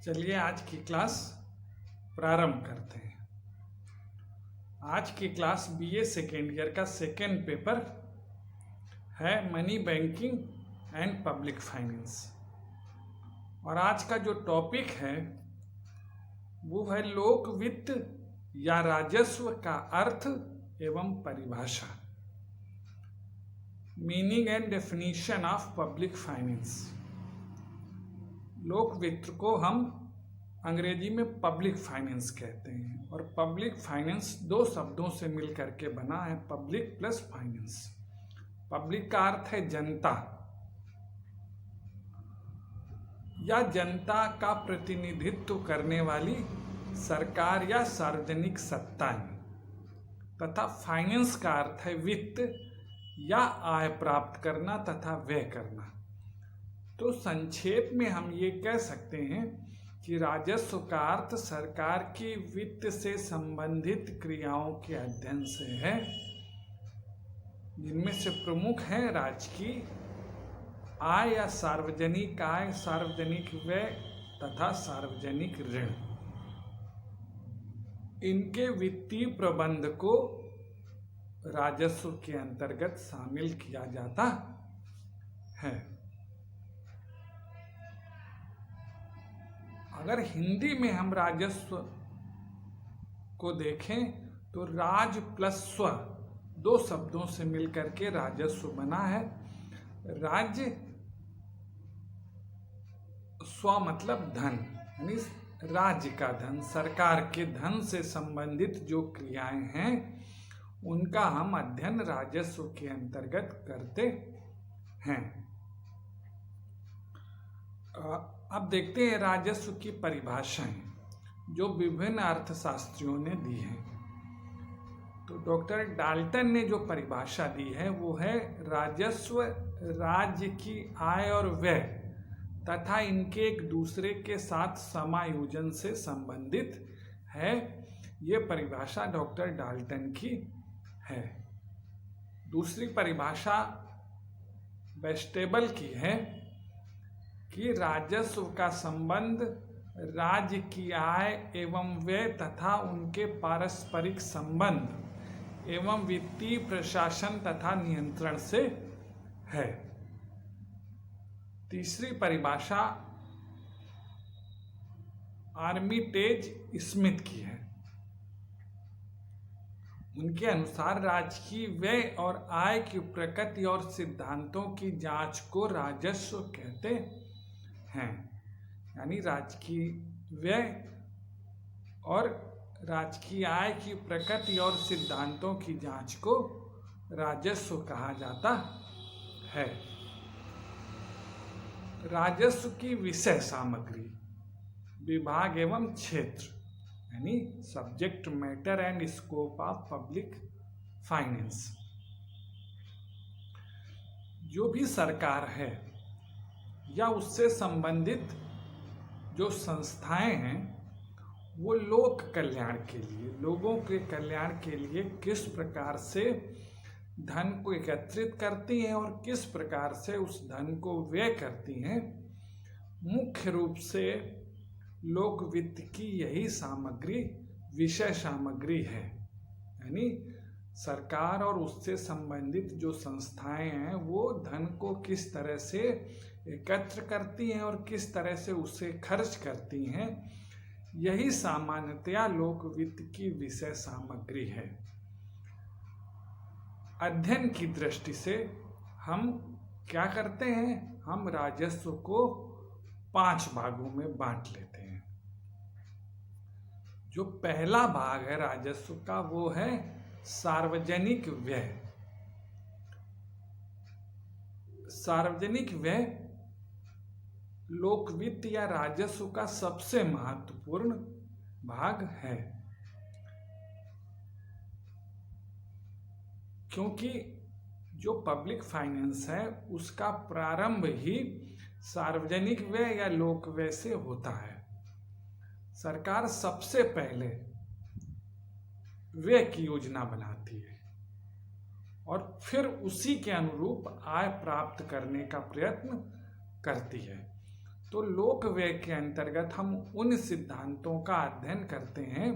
चलिए आज की क्लास प्रारंभ करते हैं। आज की क्लास बीए सेकेंड ईयर का सेकेंड पेपर है money banking and public finance. और आज का जो टॉपिक है वो है लोक वित्त या राजस्व का अर्थ एवं परिभाषा, meaning and definition of public finance. लोक वित्त को हम अंग्रेजी में पब्लिक फाइनेंस कहते हैं और पब्लिक फाइनेंस दो शब्दों से मिल करके बना है, पब्लिक प्लस फाइनेंस। पब्लिक का अर्थ है जनता या जनता का प्रतिनिधित्व करने वाली सरकार या सार्वजनिक सत्ताएं, तथा फाइनेंस का अर्थ है वित्त या आय प्राप्त करना तथा व्यय करना। तो संक्षेप में हम ये कह सकते हैं कि राजस्व का अर्थ सरकार की वित्त से संबंधित क्रियाओं के अध्ययन से है, जिनमें से प्रमुख है राजकीय आय या सार्वजनिक आय, सार्वजनिक व्यय तथा सार्वजनिक ऋण। इनके वित्तीय प्रबंध को राजस्व के अंतर्गत शामिल किया जाता है। अगर हिंदी में हम राजस्व को देखें तो राज प्लस स्व दो शब्दों से मिलकर के राजस्व बना है। राज्य स्व मतलब धन, यानी राज्य का धन, सरकार के धन से संबंधित जो क्रियाएं हैं उनका हम अध्ययन राजस्व के अंतर्गत करते हैं। अब देखते हैं राजस्व की परिभाषाएं जो विभिन्न अर्थशास्त्रियों ने दी हैं। तो डॉक्टर डाल्टन ने जो परिभाषा दी है वो है राजस्व राज्य की आय और व्यय तथा इनके एक दूसरे के साथ समायोजन से संबंधित है। ये परिभाषा डॉक्टर डाल्टन की है। दूसरी परिभाषा वेस्टेबल की है कि राजस्व का संबंध राज्य की आय एवं व्यय तथा उनके पारस्परिक संबंध एवं वित्तीय प्रशासन तथा नियंत्रण से है। तीसरी परिभाषा आर्मिटेज स्मिथ की है। उनके अनुसार राजकीय व्यय और आय की प्रकृति और सिद्धांतों की जांच को राजस्व कहते हैं। यानी राजकीय व्यय और राजकीय आय की प्रकृति और सिद्धांतों की जांच को राजस्व कहा जाता है। राजस्व की विषय सामग्री, विभाग एवं क्षेत्र, यानी subject matter and scope of public finance. जो भी सरकार है या उससे संबंधित जो संस्थाएं हैं वो लोक कल्याण के लिए, लोगों के कल्याण के लिए किस प्रकार से धन को एकत्रित करती हैं और किस प्रकार से उस धन को व्यय करती हैं, मुख्य रूप से लोक वित्त की यही सामग्री विषय सामग्री है। यानी सरकार और उससे संबंधित जो संस्थाएं हैं वो धन को किस तरह से एकत्र करती हैं और किस तरह से उसे खर्च करती हैं, यही सामान्यतया लोक वित्त की विषय सामग्री है। अध्ययन की दृष्टि से हम क्या करते हैं, हम राजस्व को 5 भागों में बांट लेते हैं। जो पहला भाग है राजस्व का वो है सार्वजनिक व्यय। सार्वजनिक व्यय लोक वित्त या राजस्व का सबसे महत्वपूर्ण भाग है, क्योंकि जो पब्लिक फाइनेंस है उसका प्रारंभ ही सार्वजनिक व्यय या लोक व्यय से होता है। सरकार सबसे पहले व्यय की योजना बनाती है और फिर उसी के अनुरूप आय प्राप्त करने का प्रयत्न करती है। तो लोक व्यय के अंतर्गत हम उन सिद्धांतों का अध्ययन करते हैं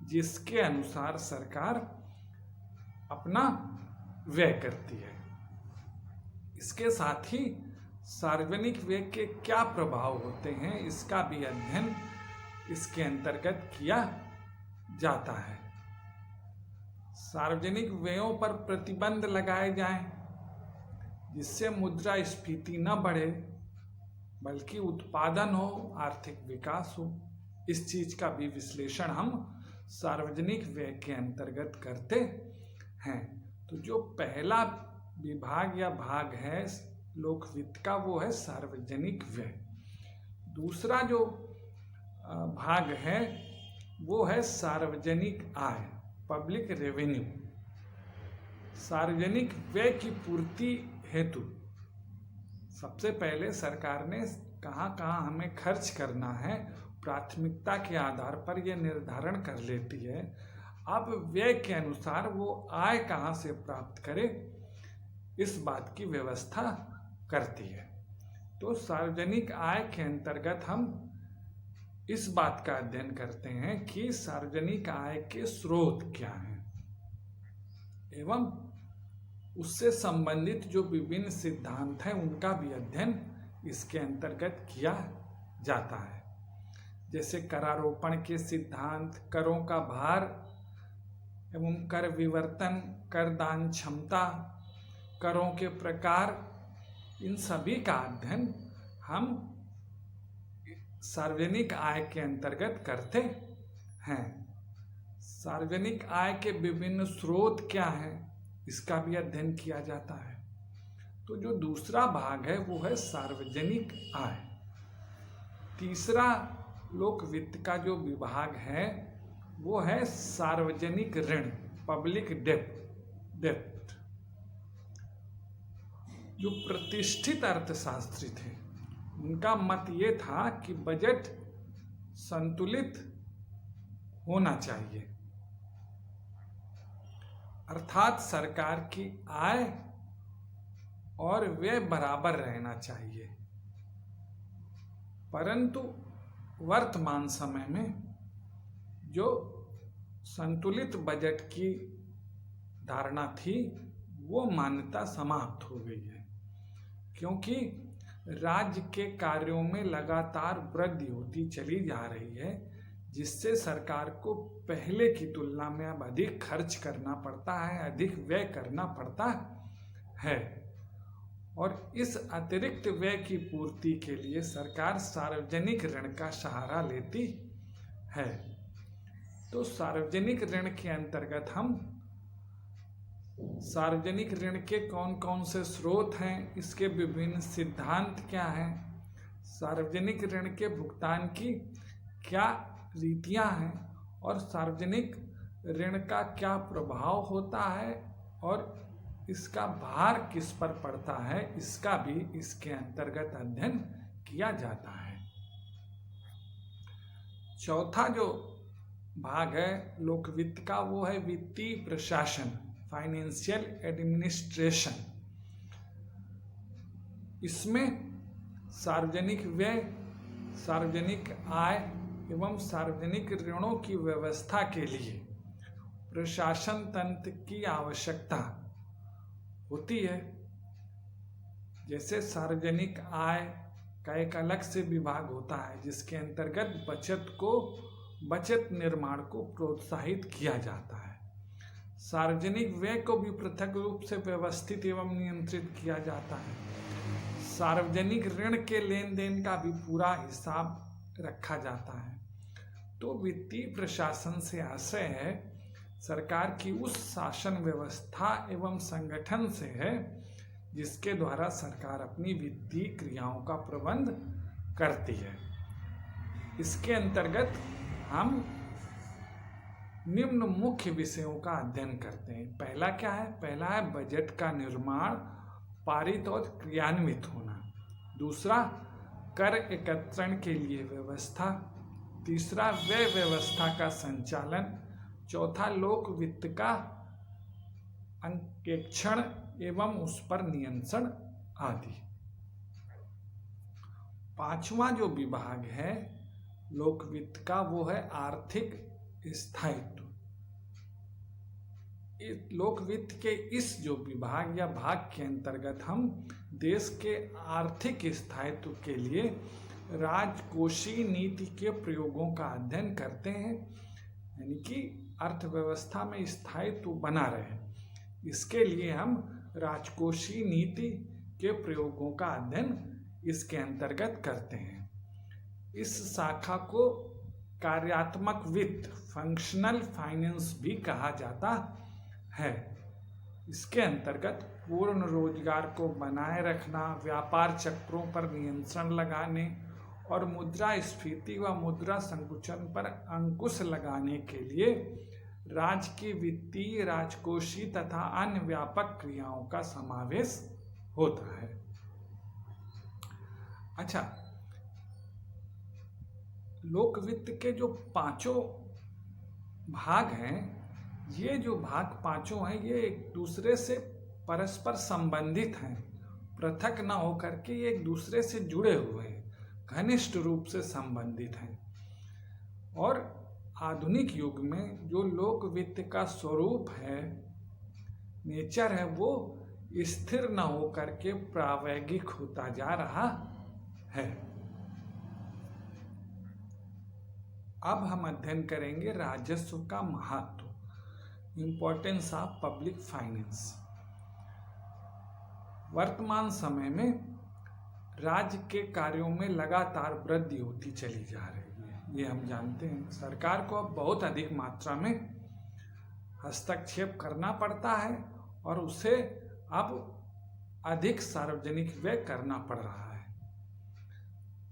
जिसके अनुसार सरकार अपना व्यय करती है। इसके साथ ही सार्वजनिक व्यय के क्या प्रभाव होते हैं इसका भी अध्ययन इसके अंतर्गत किया जाता है। सार्वजनिक व्ययों पर प्रतिबंध लगाए जाएं जिससे मुद्रास्फीति न बढ़े बल्कि उत्पादन हो, आर्थिक विकास हो। इस चीज का भी विश्लेषण हम सार्वजनिक व्यय के अंतर्गत करते हैं। तो जो पहला विभाग या भाग है लोक वित्त का वो है सार्वजनिक व्यय। दूसरा जो भाग है वो है सार्वजनिक आय, पब्लिक रेवेन्यू। सार्वजनिक व्यय की पूर्ति हेतु सबसे पहले सरकार ने कहाँ कहाँ हमें खर्च करना है प्राथमिकता के आधार पर यह निर्धारण कर लेती है। अब व्यय के अनुसार वो आय कहाँ से प्राप्त करे इस बात की व्यवस्था करती है। तो सार्वजनिक आय के अंतर्गत हम इस बात का अध्ययन करते हैं कि सार्वजनिक आय के स्रोत क्या हैं एवं उससे संबंधित जो विभिन्न सिद्धांत हैं उनका भी अध्ययन इसके अंतर्गत किया जाता है। जैसे करारोपण के सिद्धांत, करों का भार एवं कर विवर्तन, करदान क्षमता, करों के प्रकार, इन सभी का अध्ययन हम सार्वजनिक आय के अंतर्गत करते हैं। सार्वजनिक आय के विभिन्न स्रोत क्या हैं इसका भी अध्ययन किया जाता है। तो जो दूसरा भाग है वो है सार्वजनिक आय। तीसरा लोक वित्त का जो विभाग है वो है सार्वजनिक ऋण, पब्लिक डेब्ट। जो प्रतिष्ठित अर्थशास्त्री थे उनका मत ये था कि बजट संतुलित होना चाहिए, अर्थात सरकार की आय और व्यय बराबर रहना चाहिए। परंतु वर्तमान समय में जो संतुलित बजट की धारणा थी वो मान्यता समाप्त हो गई है, क्योंकि राज्य के कार्यों में लगातार वृद्धि होती चली जा रही है, जिससे सरकार को पहले की तुलना में अब अधिक खर्च करना पड़ता है, अधिक व्यय करना पड़ता है। और इस अतिरिक्त व्यय की पूर्ति के लिए सरकार सार्वजनिक ऋण का सहारा लेती है। तो सार्वजनिक ऋण के अंतर्गत हम सार्वजनिक ऋण के कौन कौन से स्रोत हैं, इसके विभिन्न सिद्धांत क्या हैं, सार्वजनिक ऋण के भुगतान की क्या रीतियां हैं और सार्वजनिक ऋण का क्या प्रभाव होता है और इसका भार किस पर पड़ता है, इसका भी इसके अंतर्गत अध्ययन किया जाता है। चौथा जो भाग है लोक वित्त का वो है वित्तीय प्रशासन, फाइनेंशियल एडमिनिस्ट्रेशन। इसमें सार्वजनिक व्यय, सार्वजनिक आय एवं सार्वजनिक ऋणों की व्यवस्था के लिए प्रशासन तंत्र की आवश्यकता होती है। जैसे सार्वजनिक आय का एक अलग से विभाग होता है जिसके अंतर्गत बचत निर्माण को प्रोत्साहित किया जाता है। सार्वजनिक व्यय को भी पृथक रूप से व्यवस्थित एवं नियंत्रित किया जाता है। सार्वजनिक ऋण के लेन देन का भी पूरा हिसाब रखा जाता है। तो वित्तीय प्रशासन से आशय है सरकार की उस शासन व्यवस्था एवं संगठन से है जिसके द्वारा सरकार अपनी वित्तीय क्रियाओं का प्रबंध करती है। इसके अंतर्गत हम निम्न मुख्य विषयों का अध्ययन करते हैं। पहला क्या है? पहला है बजट का निर्माण, पारित और क्रियान्वित होना। दूसरा कर एकत्रण के लिए व्यवस्था। तीसरा व्यय व्यवस्था का संचालन। चौथा लोक वित्त का अंकेक्षण एवं उस पर नियंत्रण आदि। पांचवा जो विभाग है लोक वित्त का वो है आर्थिक स्थायित्व। लोक वित्त के इस जो विभाग या भाग के अंतर्गत हम देश के आर्थिक स्थायित्व के लिए राजकोषीय नीति के प्रयोगों का अध्ययन करते हैं, यानी कि अर्थव्यवस्था में स्थायित्व बना रहे इसके लिए हम राजकोषीय नीति के प्रयोगों का अध्ययन इसके अंतर्गत करते हैं। इस शाखा को कार्यात्मक वित्त फंक्शनल फाइनेंस भी कहा जाता है। इसके अंतर्गत पूर्ण रोजगार को बनाए रखना, व्यापार चक्रों पर नियंत्रण लगाने और मुद्रास्फीति व मुद्रा संकुचन पर अंकुश लगाने के लिए राज्य की वित्तीय, राजकोषीय तथा अन्य व्यापक क्रियाओं का समावेश होता है। अच्छा, लोक वित्त के जो पांचों भाग हैं, ये जो भाग पांचों हैं ये एक दूसरे से परस्पर संबंधित हैं, पृथक न होकर के ये एक दूसरे से जुड़े हुए हैं, घनिष्ठ रूप से संबंधित हैं। और आधुनिक युग में जो लोक वित्त का स्वरूप है, नेचर है, वो स्थिर न होकर के प्रावैगिक होता जा रहा है। अब हम अध्ययन करेंगे राजस्व का महत्व, इंपॉर्टेंस ऑफ पब्लिक फाइनेंस। वर्तमान समय में राज्य के कार्यों में लगातार वृद्धि होती चली जा रही है, ये हम जानते हैं। सरकार को अब बहुत अधिक मात्रा में हस्तक्षेप करना पड़ता है और उसे अब अधिक सार्वजनिक व्यय करना पड़ रहा है।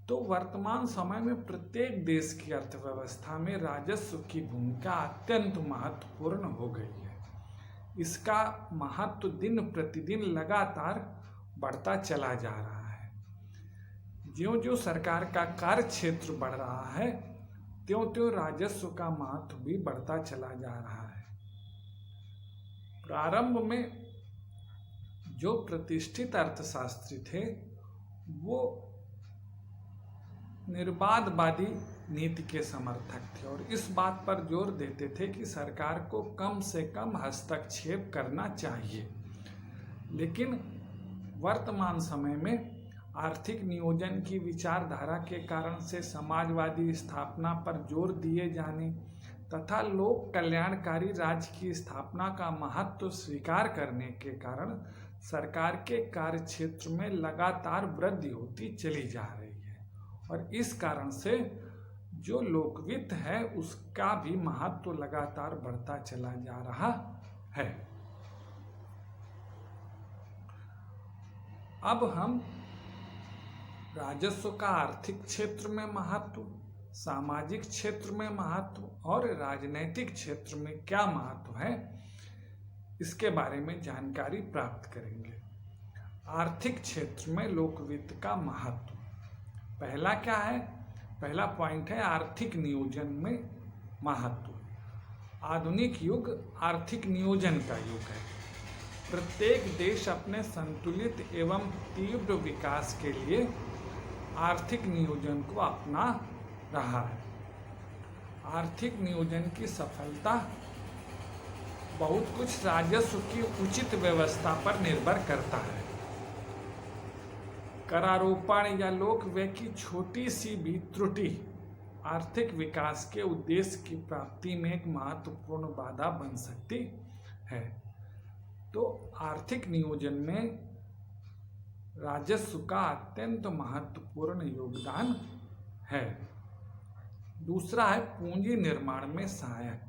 तो वर्तमान समय में प्रत्येक देश की अर्थव्यवस्था में राजस्व की भूमिका अत्यंत महत्वपूर्ण हो गई है। इसका महत्व दिन प्रतिदिन लगातार बढ़ता चला जा रहा है। ज्यों-ज्यों सरकार का कार्य क्षेत्र बढ़ रहा है, त्यों-त्यों राजस्व का महत्व भी बढ़ता चला जा रहा है। प्रारंभ में जो प्रतिष्ठित अर्थशास्त्री थे वो निर्बाधवादी नीति के समर्थक थे और इस बात पर जोर देते थे कि सरकार को कम से कम हस्तक्षेप करना चाहिए। लेकिन वर्तमान समय में आर्थिक नियोजन की विचारधारा के कारण से समाजवादी स्थापना पर जोर दिए जाने तथा लोक कल्याणकारी राज्य की स्थापना का महत्व स्वीकार करने के कारण सरकार के कार्य क्षेत्र में लगातार वृद्धि होती चली जा रही है और इस कारण से जो लोक वित्त है उसका भी महत्व लगातार बढ़ता चला जा रहा है। अब हम राजस्व का आर्थिक क्षेत्र में महत्व, सामाजिक क्षेत्र में महत्व और राजनैतिक क्षेत्र में क्या महत्व है इसके बारे में जानकारी प्राप्त करेंगे। आर्थिक क्षेत्र में लोक वित्त का महत्व, पहला क्या है? पहला पॉइंट है आर्थिक नियोजन में महत्व। आधुनिक युग आर्थिक नियोजन का युग है। प्रत्येक देश अपने संतुलित एवं तीव्र विकास के लिए आर्थिक नियोजन को अपना रहा है। आर्थिक नियोजन की सफलता बहुत कुछ राजस्व की उचित व्यवस्था पर निर्भर करता है। करारोपण या लोक व्यय की छोटी सी भी त्रुटि आर्थिक विकास के उद्देश्य की प्राप्ति में एक महत्वपूर्ण बाधा बन सकती है। तो आर्थिक नियोजन में राजस्व का अत्यंत महत्वपूर्ण योगदान है। दूसरा है पूंजी निर्माण में सहायक।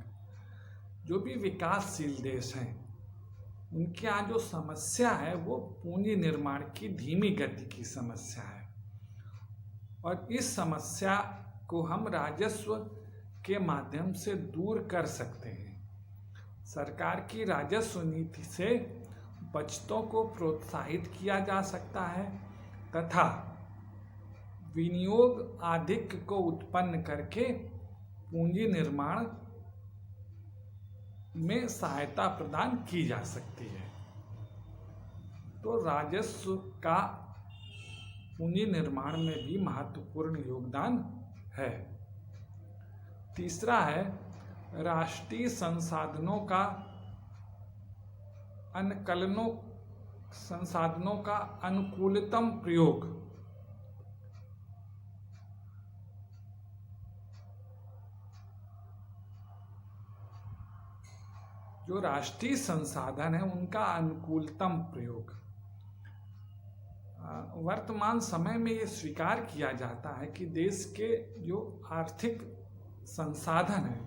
जो भी विकासशील देश हैं उनके यहाँ जो समस्या है वो पूंजी निर्माण की धीमी गति की समस्या है और इस समस्या को हम राजस्व के माध्यम से दूर कर सकते हैं। सरकार की राजस्व नीति से बचतों को प्रोत्साहित किया जा सकता है तथा विनियोग आधिक्य को उत्पन्न करके पूंजी निर्माण में सहायता प्रदान की जा सकती है। तो राजस्व का पूंजी निर्माण में भी महत्वपूर्ण योगदान है। तीसरा है राष्ट्रीय संसाधनों का अनुकूलतम प्रयोग। जो राष्ट्रीय संसाधन है उनका अनुकूलतम प्रयोग। वर्तमान समय में ये स्वीकार किया जाता है कि देश के जो आर्थिक संसाधन हैं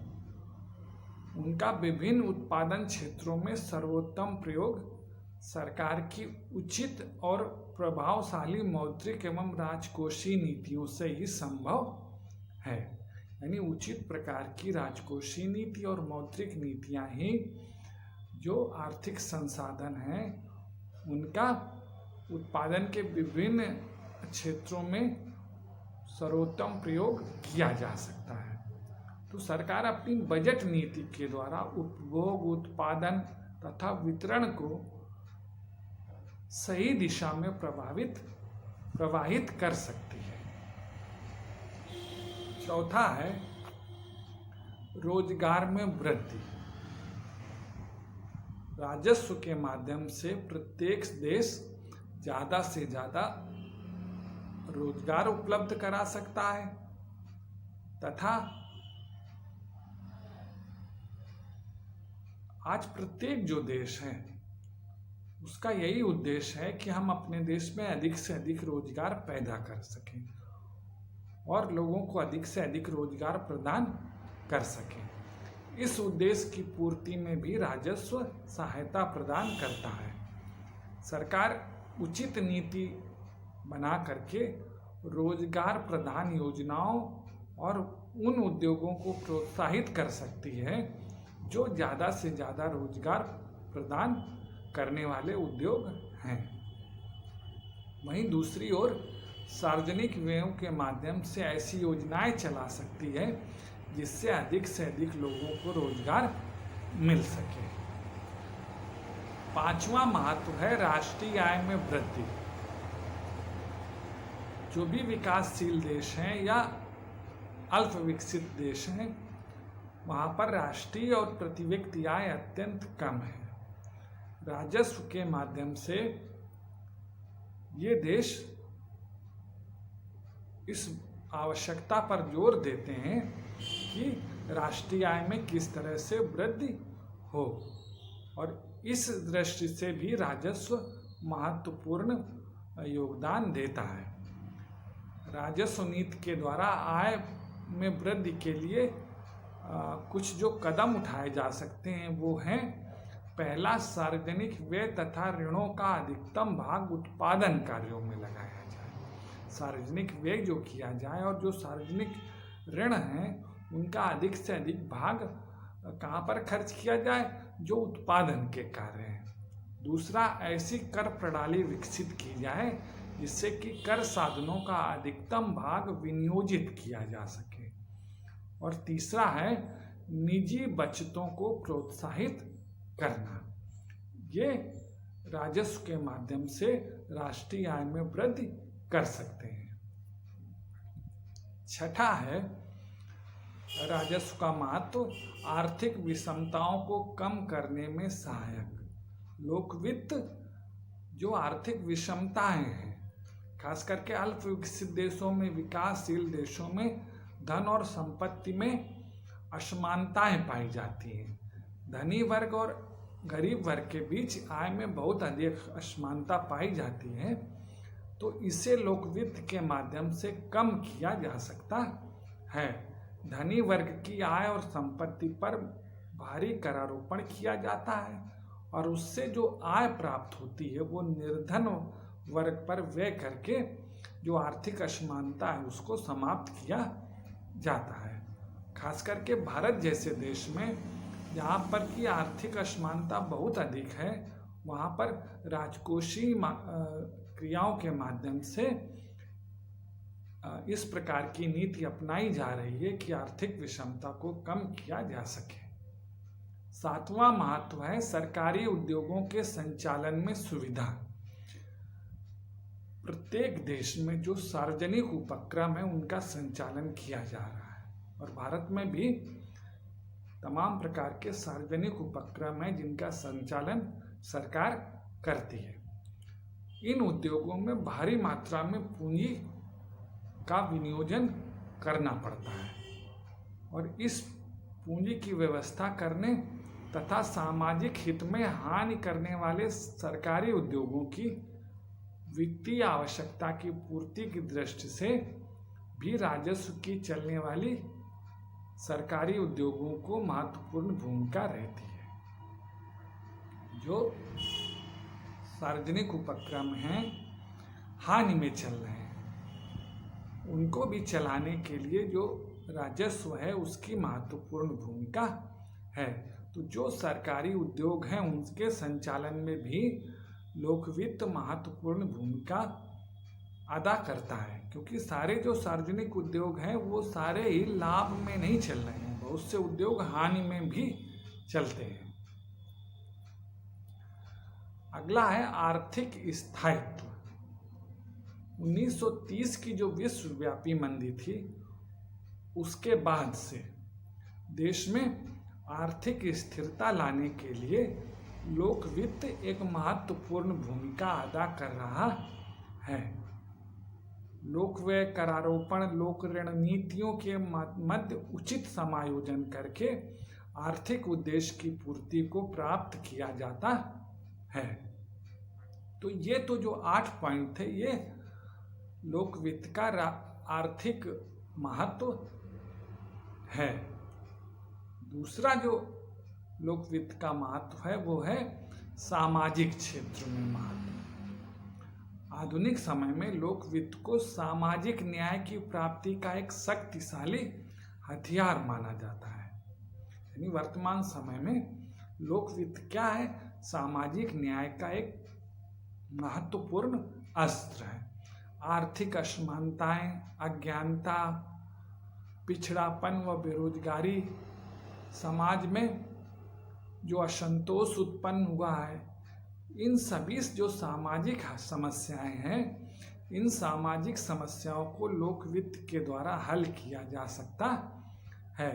उनका विभिन्न उत्पादन क्षेत्रों में सर्वोत्तम प्रयोग सरकार की उचित और प्रभावशाली मौद्रिक एवं राजकोषीय नीतियों से ही संभव है। यानी उचित प्रकार की राजकोषीय नीति और मौद्रिक नीतियां ही जो आर्थिक संसाधन हैं उनका उत्पादन के विभिन्न क्षेत्रों में सर्वोत्तम प्रयोग किया जा सकता है। तो सरकार अपनी बजट नीति के द्वारा उपभोग, उत्पादन तथा वितरण को सही दिशा में प्रवाहित कर सकती है। चौथा है रोजगार में वृद्धि। राजस्व के माध्यम से प्रत्येक देश ज़्यादा से ज़्यादा रोजगार उपलब्ध करा सकता है तथा आज प्रत्येक जो देश है उसका यही उद्देश्य है कि हम अपने देश में अधिक से अधिक रोजगार पैदा कर सकें और लोगों को अधिक से अधिक रोजगार प्रदान कर सकें। इस उद्देश्य की पूर्ति में भी राजस्व सहायता प्रदान करता है। सरकार उचित नीति बना करके रोजगार प्रदान योजनाओं और उन उद्योगों को प्रोत्साहित कर सकती है जो ज़्यादा से ज़्यादा रोजगार प्रदान करने वाले उद्योग हैं। वहीं दूसरी ओर सार्वजनिक व्ययों के माध्यम से ऐसी योजनाएं चला सकती है जिससे अधिक से अधिक लोगों को रोजगार मिल सके। पांचवा महत्व है राष्ट्रीय आय में वृद्धि। जो भी विकासशील देश हैं या अल्प विकसित देश हैं वहाँ पर राष्ट्रीय और प्रति व्यक्ति आय अत्यंत कम है। राजस्व के माध्यम से ये देश इस आवश्यकता पर जोर देते हैं कि राष्ट्रीय आय में किस तरह से वृद्धि हो और इस दृष्टि से भी राजस्व महत्वपूर्ण योगदान देता है। राजस्व नीति के द्वारा आय में वृद्धि के लिए कुछ जो कदम उठाए जा सकते हैं वो हैं, पहला, सार्वजनिक व्यय तथा ऋणों का अधिकतम भाग उत्पादन कार्यों में लगाया जाए। सार्वजनिक व्यय जो किया जाए और जो सार्वजनिक ऋण हैं उनका अधिक से अधिक भाग कहाँ पर खर्च किया जाए, जो उत्पादन के कार्य हैं। दूसरा, ऐसी कर प्रणाली विकसित की जाए जिससे कि कर साधनों का अधिकतम भाग विनियोजित किया जा सके। और तीसरा है निजी बचतों को प्रोत्साहित करना। ये राजस्व के माध्यम से राष्ट्रीय आय में वृद्धि कर सकते हैं। छठा है राजस्व का महत्व आर्थिक विषमताओं को कम करने में सहायक। लोकवित्त जो आर्थिक विषमताएं हैं, खास करके अल्प विकसित देशों में, विकासशील देशों में धन और संपत्ति में असमानताएं पाई जाती हैं। धनी वर्ग और गरीब वर्ग के बीच आय में बहुत अधिक असमानता पाई जाती है, तो इसे लोकवित्त के माध्यम से कम किया जा सकता है। धनी वर्ग की आय और संपत्ति पर भारी करारोपण किया जाता है और उससे जो आय प्राप्त होती है वो निर्धन वर्ग पर व्यय करके जो आर्थिक असमानता है उसको समाप्त किया जाता है। खास करके भारत जैसे देश में जहाँ पर की आर्थिक असमानता बहुत अधिक है, वहाँ पर राजकोषीय क्रियाओं के माध्यम से इस प्रकार की नीति अपनाई जा रही है कि आर्थिक विषमता को कम किया जा सके। सातवां महत्व है सरकारी उद्योगों के संचालन में सुविधा। प्रत्येक देश में जो सार्वजनिक उपक्रम है उनका संचालन किया जा रहा है, और भारत में भी तमाम प्रकार के सार्वजनिक उपक्रम हैं जिनका संचालन सरकार करती है। इन उद्योगों में भारी मात्रा में पूंजी का विनियोजन करना पड़ता है, और इस पूंजी की व्यवस्था करने तथा सामाजिक हित में हानि करने वाले सरकारी उद्योगों की वित्तीय आवश्यकता की पूर्ति की दृष्टि से भी राजस्व की चलने वाली सरकारी उद्योगों को महत्वपूर्ण भूमिका रहती है। जो सार्वजनिक उपक्रम हैं हानि में चल रहे हैं, उनको भी चलाने के लिए जो राजस्व है उसकी महत्वपूर्ण भूमिका है। तो जो सरकारी उद्योग हैं उनके संचालन में भी लोक वित्त महत्वपूर्ण भूमिका अदा करता है, क्योंकि सारे जो सार्वजनिक उद्योग हैं वो सारे ही लाभ में नहीं चल रहे हैं, बहुत से उद्योग हानि में भी चलते हैं। अगला है आर्थिक स्थायित्व। 1930 की जो विश्वव्यापी मंदी थी उसके बाद से देश में आर्थिक स्थिरता लाने के लिए लोक वित्त एक महत्वपूर्ण भूमिका अदा कर रहा है। लोक व्यय करारोपण, लोक ऋण नीतियों के मध्य उचित समायोजन करके आर्थिक उद्देश्य की पूर्ति को प्राप्त किया जाता है। तो ये तो जो 8 पॉइंट थे ये लोक वित्त का आर्थिक महत्व है। दूसरा जो लोक वित्त का महत्व है वो है सामाजिक क्षेत्र में महत्व। आधुनिक समय में लोक वित्त को सामाजिक न्याय की प्राप्ति का एक शक्तिशाली हथियार माना जाता है। यानी वर्तमान समय में लोक वित्त क्या है? सामाजिक न्याय का एक महत्वपूर्ण अस्त्र है। आर्थिक असमानताएं, अज्ञानता, पिछड़ापन व बेरोजगारी, समाज में जो असंतोष उत्पन्न हुआ है, इन सभी जो सामाजिक समस्याएं हैं, इन सामाजिक समस्याओं को लोक वित्त के द्वारा हल किया जा सकता है।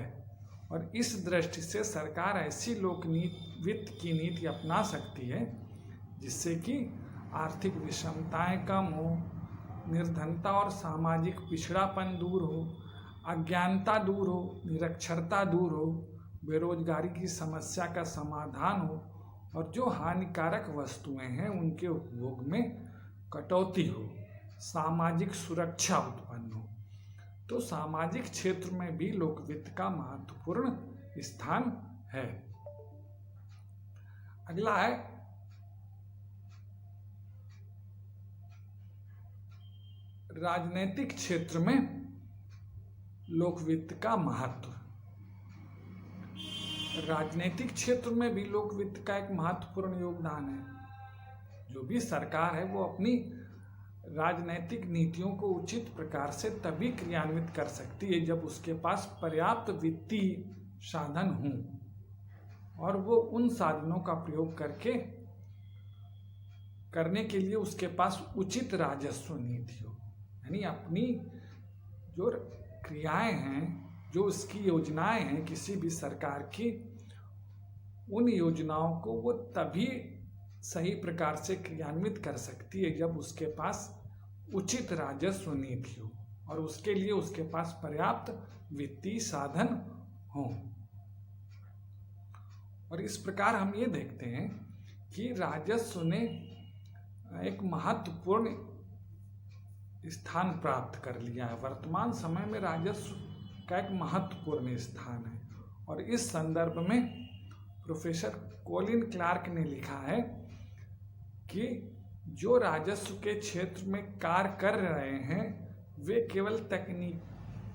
और इस दृष्टि से सरकार ऐसी लोक वित्त की नीति अपना सकती है जिससे कि आर्थिक विषमताएं कम हो, निर्धनता और सामाजिक पिछड़ापन दूर हो, अज्ञानता दूर हो, निरक्षरता दूर हो, बेरोजगारी की समस्या का समाधान हो, और जो हानिकारक वस्तुएं हैं उनके उपभोग में कटौती हो, सामाजिक सुरक्षा उत्पन्न हो। तो सामाजिक क्षेत्र में भी लोक वित्त का महत्वपूर्ण स्थान है। अगला है राजनीतिक क्षेत्र में लोक वित्त का महत्व। राजनीतिक क्षेत्र में भी लोक वित्त का एक महत्वपूर्ण योगदान है। जो भी सरकार है वो अपनी राजनीतिक नीतियों को उचित प्रकार से तभी क्रियान्वित कर सकती है जब उसके पास पर्याप्त वित्तीय साधन हों, और वो उन साधनों का प्रयोग करने के लिए उसके पास उचित राजस्व नीति हो। यानी अपनी जो क्रियाएं हैं, जो उसकी योजनाएं हैं किसी भी सरकार की, उन योजनाओं को वो तभी सही प्रकार से क्रियान्वित कर सकती है जब उसके पास उचित राजस्व नीति हो और उसके लिए उसके पास पर्याप्त वित्तीय साधन हों। और इस प्रकार हम ये देखते हैं कि राजस्व ने एक महत्वपूर्ण स्थान प्राप्त कर लिया है। वर्तमान समय में राजस्व का एक महत्वपूर्ण स्थान है, और इस संदर्भ में प्रोफेसर कोलिन क्लार्क ने लिखा है कि जो राजस्व के क्षेत्र में कार्य कर रहे हैं वे केवल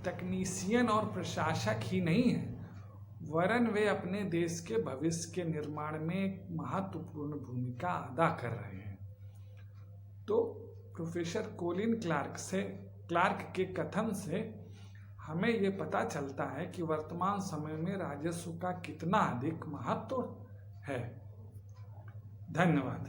तकनीशियन और प्रशासक ही नहीं हैं, वरन वे अपने देश के भविष्य के निर्माण में एक महत्वपूर्ण भूमिका अदा कर रहे हैं। तो प्रोफेसर कोलिन क्लार्क के कथन से हमें ये पता चलता है कि वर्तमान समय में राजस्व का कितना अधिक महत्व है। धन्यवाद।